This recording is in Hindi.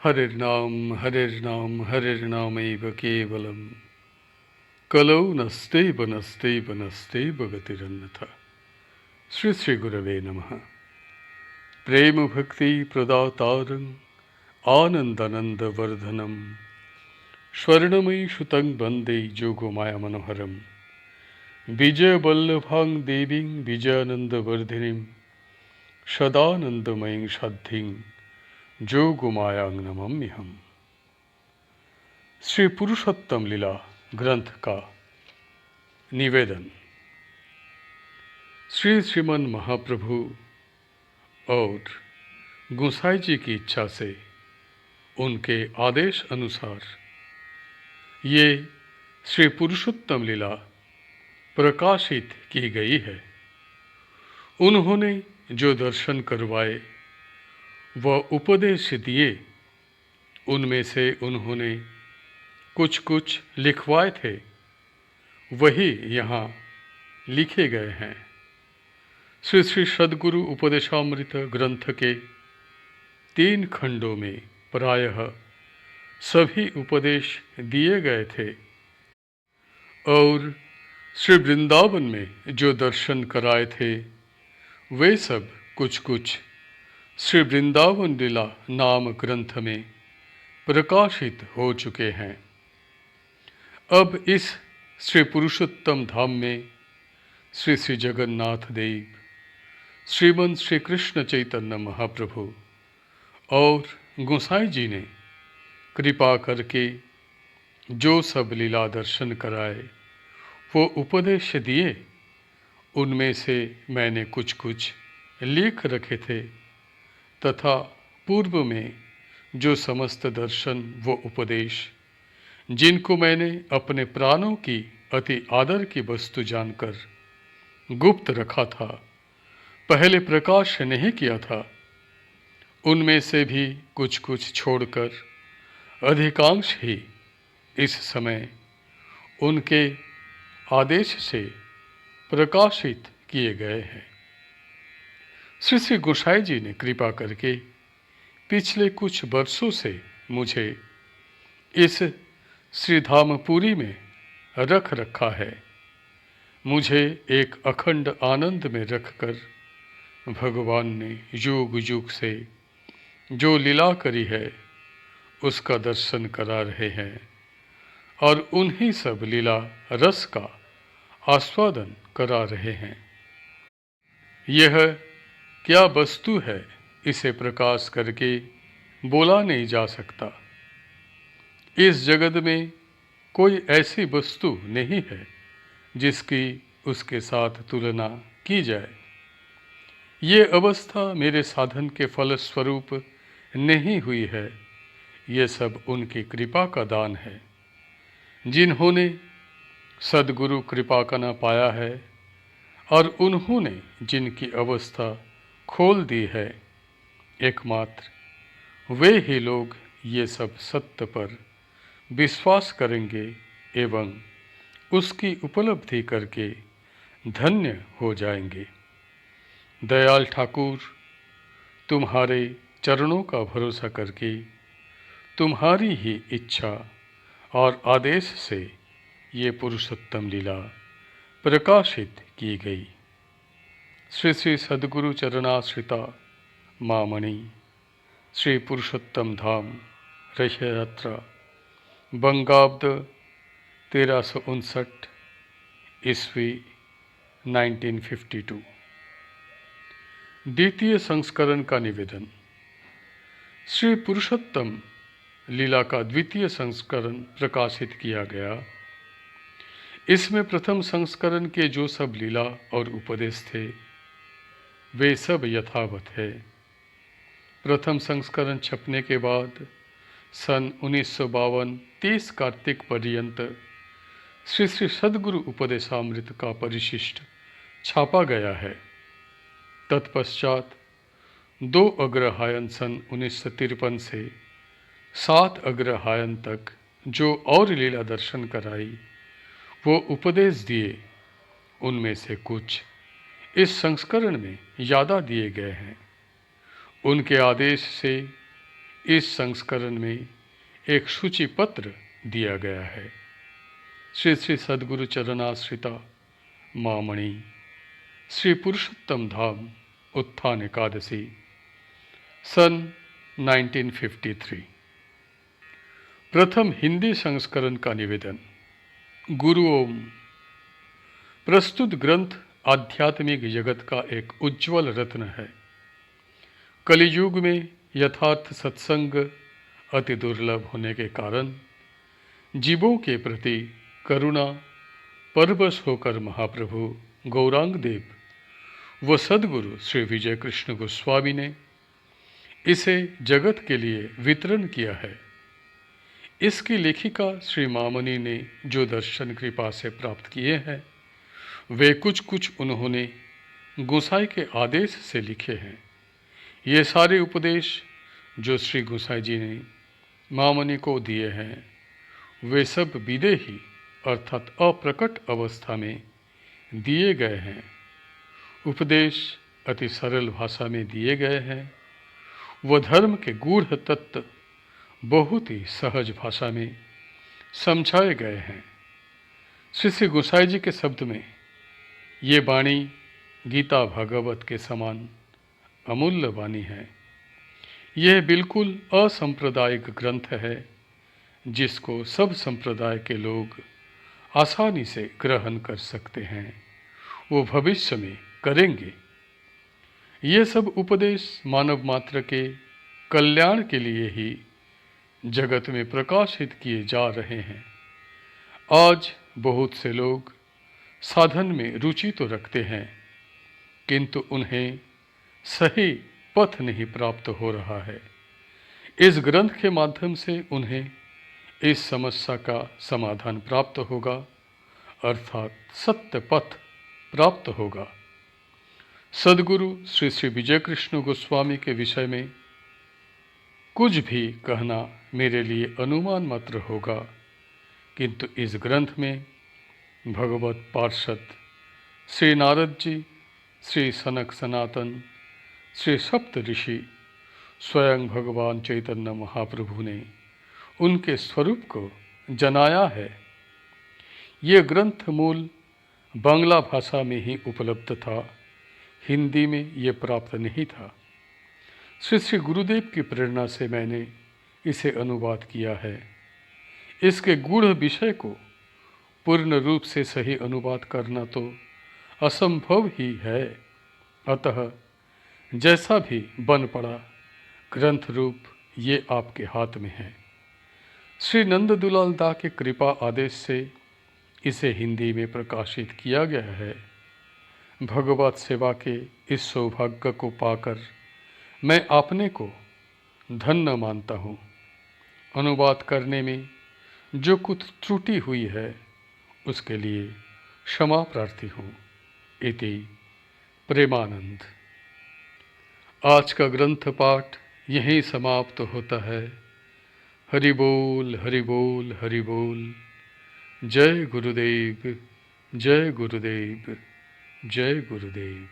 हरिर्नामैव केवलम् कलौ नस्तेव नस्तेव नस्तेव गतिरन्यथा। श्री श्री गुरवे नमः। प्रेम भक्ति प्रदातारं आनन्दानन्दवर्धनं स्वर्णमयी सुतं वन्दे जोगमाया मनोहरं विजयवल्लभां देवीं विजयानन्दवर्धिनीं सदानन्दमयीं साध्यीं जोगमायां नमाम्यहम्। श्री पुरुषोत्तम लीला ग्रंथ का निवेदन। श्री श्रीमन महाप्रभु और गोसाई जी की इच्छा से उनके आदेश अनुसार ये श्री पुरुषोत्तम लीला प्रकाशित की गई है। उन्होंने जो दर्शन करवाए व उपदेश दिए, उनमें से उन्होंने कुछ कुछ लिखवाए थे, वही यहाँ लिखे गए हैं। श्री श्री सद्गुरु उपदेशामृत ग्रंथ के 3 खंडों में प्रायः सभी उपदेश दिए गए थे और श्री वृंदावन में जो दर्शन कराए थे वे सब कुछ कुछ श्री वृंदावन लीला नाम ग्रंथ में प्रकाशित हो चुके हैं। अब इस श्री पुरुषोत्तम धाम में श्री श्री जगन्नाथ देव, श्रीमन श्री कृष्ण चैतन्य महाप्रभु और गोसाई जी ने कृपा करके जो सब लीला दर्शन कराए वो उपदेश दिए, उनमें से मैंने कुछ कुछ लिख रखे थे तथा पूर्व में जो समस्त दर्शन व उपदेश जिनको मैंने अपने प्राणों की अति आदर की वस्तु जानकर गुप्त रखा था, पहले प्रकाश नहीं किया था, उनमें से भी कुछ कुछ छोड़कर अधिकांश ही इस समय उनके आदेश से प्रकाशित किए गए हैं। श्री श्री गोसाई जी ने कृपा करके पिछले कुछ वर्षों से मुझे इस श्रीधामपुरी में रख रखा है। मुझे एक अखंड आनंद में रखकर भगवान ने युग युग से जो लीला करी है उसका दर्शन करा रहे हैं और उन्हीं सब लीला रस का आस्वादन करा रहे हैं। यह क्या वस्तु है, इसे प्रकाश करके बोला नहीं जा सकता। इस जगत में कोई ऐसी वस्तु नहीं है जिसकी उसके साथ तुलना की जाए। ये अवस्था मेरे साधन के फलस्वरूप नहीं हुई है, ये सब उनकी कृपा का दान है। जिन्होंने सद्गुरु कृपा का न पाया है और उन्होंने जिनकी अवस्था खोल दी है, एकमात्र वे ही लोग ये सब सत्य पर विश्वास करेंगे एवं उसकी उपलब्धि करके धन्य हो जाएंगे। दयाल ठाकुर, तुम्हारे चरणों का भरोसा करके तुम्हारी ही इच्छा और आदेश से ये पुरुषोत्तम लीला प्रकाशित की गई। श्री श्री सद्गुरु चरणाश्रिता मामणि श्री पुरुषोत्तम धाम रथ यात्रा बंगाब्द 1359 ईस्वी 1952। द्वितीय संस्करण का निवेदन। श्री पुरुषोत्तम लीला का द्वितीय संस्करण प्रकाशित किया गया। इसमें प्रथम संस्करण के जो सब लीला और उपदेश थे वे सब यथावत है। प्रथम संस्करण छपने के बाद सन 1952 30 कार्तिक पर्यंत श्री श्री सद्गुरु उपदेशामृत का परिशिष्ट छापा गया है। तत्पश्चात 2 अग्रहायन सन 1953 से 7 अग्रहायन तक जो और लीला दर्शन कराई वो उपदेश दिए, उनमें से कुछ इस संस्करण में यादा दिए गए हैं। उनके आदेश से इस संस्करण में एक सूची पत्र दिया गया है। श्री श्री सद्गुरु चरणाश्रिता मामणि श्री पुरुषोत्तम धाम उत्थान एकादशी सन 1953। प्रथम हिंदी संस्करण का निवेदन। गुरु ओम। प्रस्तुत ग्रंथ आध्यात्मिक जगत का एक उज्ज्वल रत्न है। कलियुग में यथार्थ सत्संग अति दुर्लभ होने के कारण जीवों के प्रति करुणा परवश होकर महाप्रभु गौरांग देव व सद्गुरु श्री विजय कृष्ण गोस्वामी ने इसे जगत के लिए वितरण किया है। इसकी लेखिका श्री मामनी ने जो दर्शन कृपा से प्राप्त किए हैं वे कुछ उन्होंने गोसाई के आदेश से लिखे हैं। ये सारे उपदेश जो श्री गोसाई जी ने मामनी को दिए हैं वे सब विदेही अर्थात अप्रकट अवस्था में दिए गए हैं। उपदेश अति सरल भाषा में दिए गए हैं। वह धर्म के गूढ़ तत्व बहुत ही सहज भाषा में समझाए गए हैं। श्री श्री गोसाई जी के शब्द में ये वाणी गीता भागवत के समान अमूल्य वाणी है। यह बिल्कुल असंप्रदायिक ग्रंथ है जिसको सब संप्रदाय के लोग आसानी से ग्रहण कर सकते हैं, वो भविष्य में करेंगे। ये सब उपदेश मानव मात्र के कल्याण के लिए ही जगत में प्रकाशित किए जा रहे हैं। आज बहुत से लोग साधन में रुचि तो रखते हैं किंतु उन्हें सही पथ नहीं प्राप्त हो रहा है। इस ग्रंथ के माध्यम से उन्हें इस समस्या का समाधान प्राप्त होगा अर्थात सत्य पथ प्राप्त होगा। सद्गुरु श्री श्री विजय कृष्ण गोस्वामी के विषय में कुछ भी कहना मेरे लिए अनुमान मात्र होगा, किंतु इस ग्रंथ में भगवत पार्षद श्री नारद जी, श्री सनक सनातन, श्री सप्त ऋषि, स्वयं भगवान चैतन्य महाप्रभु ने उनके स्वरूप को जनाया है। ये ग्रंथ मूल बांग्ला भाषा में ही उपलब्ध था, हिंदी में ये प्राप्त नहीं था। श्री श्री गुरुदेव की प्रेरणा से मैंने इसे अनुवाद किया है। इसके गूढ़ विषय को पूर्ण रूप से सही अनुवाद करना तो असंभव ही है। अतः जैसा भी बन पड़ा ग्रंथ रूप ये आपके हाथ में है। श्री नंद दुलाल दा के कृपा आदेश से इसे हिंदी में प्रकाशित किया गया है। भगवत सेवा के इस सौभाग्य को पाकर मैं अपने को धन्य मानता हूँ। अनुवाद करने में जो कुछ त्रुटि हुई है उसके लिए क्षमा प्रार्थी हूँ। इति प्रेमानंद। आज का ग्रंथ पाठ यहीं समाप्त होता है। हरि बोल हरि बोल हरि बोल। जय गुरुदेव जय गुरुदेव जय गुरुदेव।